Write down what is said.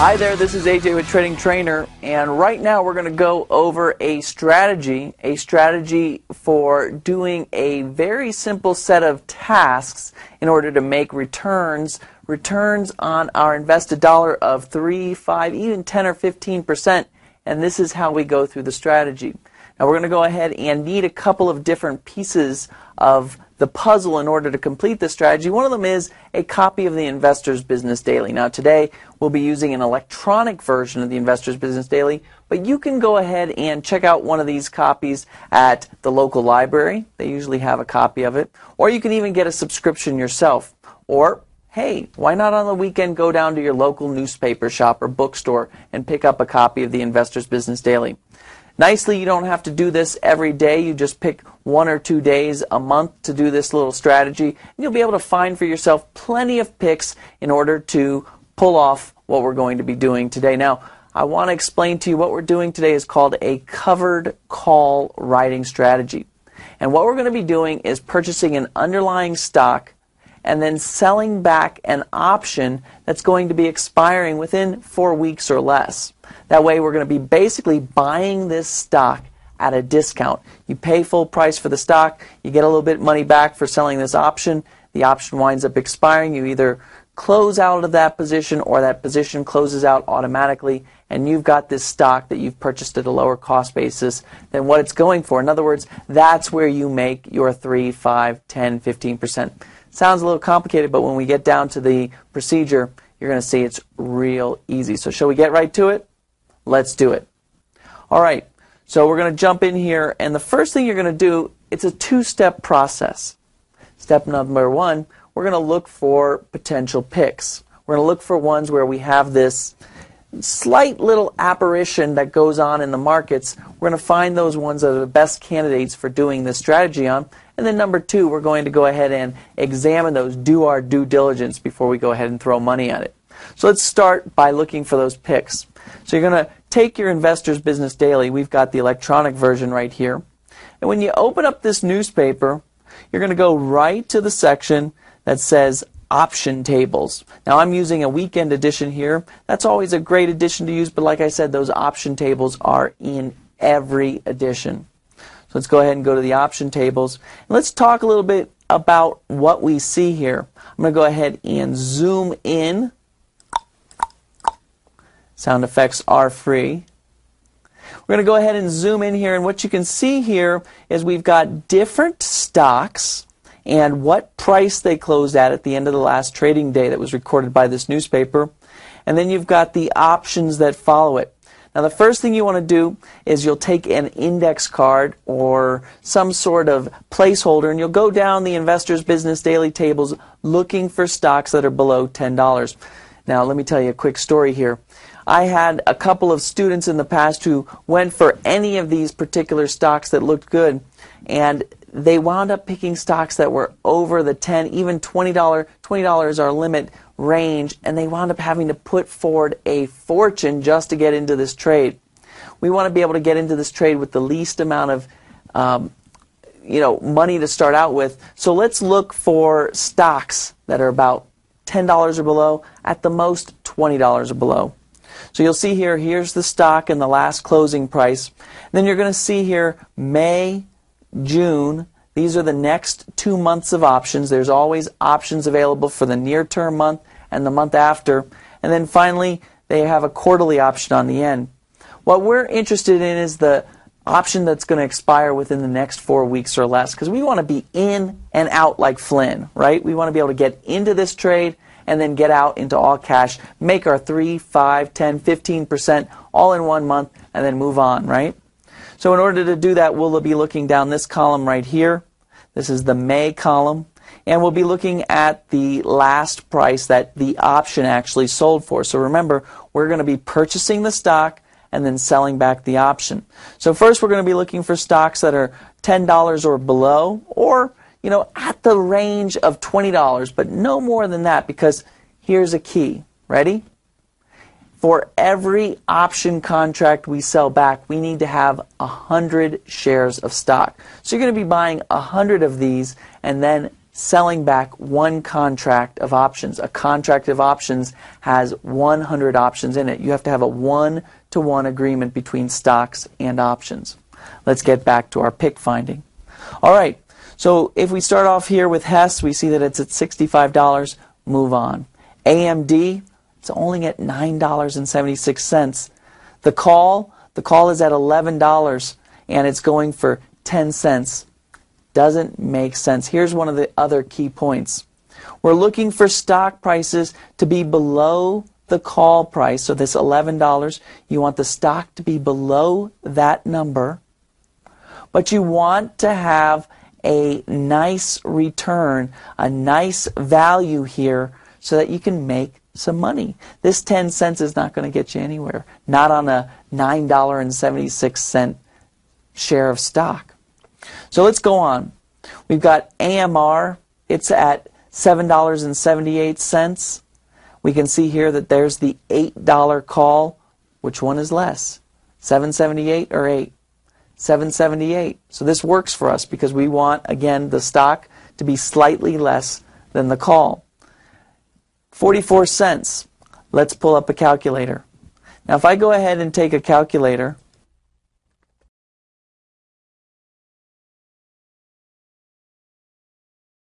Hi there, this is AJ with Trading Trainer, and right now we're going to go over a strategy for doing a very simple set of tasks in order to make returns on our invested dollar of 3, 5, even 10 or 15%, and this is how we go through the strategy. Now we're going to go ahead and need a couple of different pieces of the puzzle in order to complete this strategy. One of them is a copy of the Investor's Business Daily. Now today we'll be using an electronic version of the Investor's Business Daily, but you can go ahead and check out one of these copies at the local library. They usually have a copy of it. Or you can even get a subscription yourself. Or, hey, why not on the weekend go down to your local newspaper shop or bookstore and pick up a copy of the Investor's Business Daily. Nicely, you don't have to do this every day. You just pick 1 or 2 days a month to do this little strategy, and you'll be able to find for yourself plenty of picks in order to pull off what we're going to be doing today. Now, I want to explain to you what we're doing today is called a covered call writing strategy. And what we're going to be doing is purchasing an underlying stock and then selling back an option that's going to be expiring within 4 weeks or less. That way we're going to be basically buying this stock at a discount. You pay full price for the stock, you get a little bit of money back for selling this option. The option winds up expiring. You either close out of that position or that position closes out automatically, and you've got this stock that you've purchased at a lower cost basis than what it's going for. In other words, that's where you make your 3, 5, 10, 15%. Sounds a little complicated, but when we get down to the procedure, you're going to see it's real easy. So shall we get right to it? Let's do it. All right, so we're going to jump in here, and the first thing you're going to do, it's a 2-step process. Step number 1, we're going to look for potential picks. We're going to look for ones where we have this slight little apparition that goes on in the markets. We're going to find those ones that are the best candidates for doing this strategy on. And then number 2, we're going to go ahead and examine those, do our due diligence before we go ahead and throw money at it. So let's start by looking for those picks. So you're going to take your Investor's Business Daily. We've got the electronic version right here. And when you open up this newspaper, you're going to go right to the section that says option tables. Now I'm using a weekend edition here. That's always a great edition to use, but like I said, those option tables are in every edition. So let's go ahead and go to the option tables. And let's talk a little bit about what we see here. I'm going to go ahead and zoom in. Sound effects are free. We're going to go ahead and zoom in here, and what you can see here is we've got different stocks and what price they closed at the end of the last trading day that was recorded by this newspaper. And then you've got the options that follow it. Now the first thing you want to do is you'll take an index card or some sort of placeholder, and you'll go down the Investor's Business Daily tables looking for stocks that are below $10. Now let me tell you a quick story here. I had a couple of students in the past who went for any of these particular stocks that looked good, and they wound up picking stocks that were over the $10, even $20 our limit range, and they wound up having to put forward a fortune just to get into this trade. We want to be able to get into this trade with the least amount of money to start out with. So let's look for stocks that are about $10 or below, at the most $20 or below. So you'll see here, here's the stock and the last closing price. Then you're going to see here May, June. These are the next 2 months of options. There's always options available for the near-term month and the month after. And then finally, they have a quarterly option on the end. What we're interested in is the option that's going to expire within the next 4 weeks or less, because we want to be in and out like Flynn, right? We want to be able to get into this trade and then get out into all cash, make our 3, 5, 10, 15% all in 1 month, and then move on, right? So in order to do that, we'll be looking down this column right here. This is the May column, and we'll be looking at the last price that the option actually sold for. So remember, we're going to be purchasing the stock and then selling back the option. So first we're going to be looking for stocks that are $10 or below, or at the range of $20, but no more than that, because here's a key. Ready? For every option contract we sell back, we need to have 100 shares of stock. So you're going to be buying 100 of these and then selling back one contract of options. A contract of options has 100 options in it. You have to have a 1-to-1 agreement between stocks and options. Let's get back to our pick finding. All right, so if we start off here with Hess, we see that it's at $65. Move on. AMD, it's only at $9.76. The call is at $11 and it's going for 10 cents. Doesn't make sense. Here's one of the other key points. We're looking for stock prices to be below the call price. So this $11, you want the stock to be below that number. But you want to have a nice return, a nice value here so that you can make some money. This 10 cents is not going to get you anywhere. Not on a $9.76 share of stock. So let's go on. We've got AMR. It's at $7.78. We can see here that there's the $8 call. Which one is less? $7.78 or $8? $7.78. So this works for us because we want, again, the stock to be slightly less than the call. 44 cents. Let's pull up a calculator. Now if I go ahead and take a calculator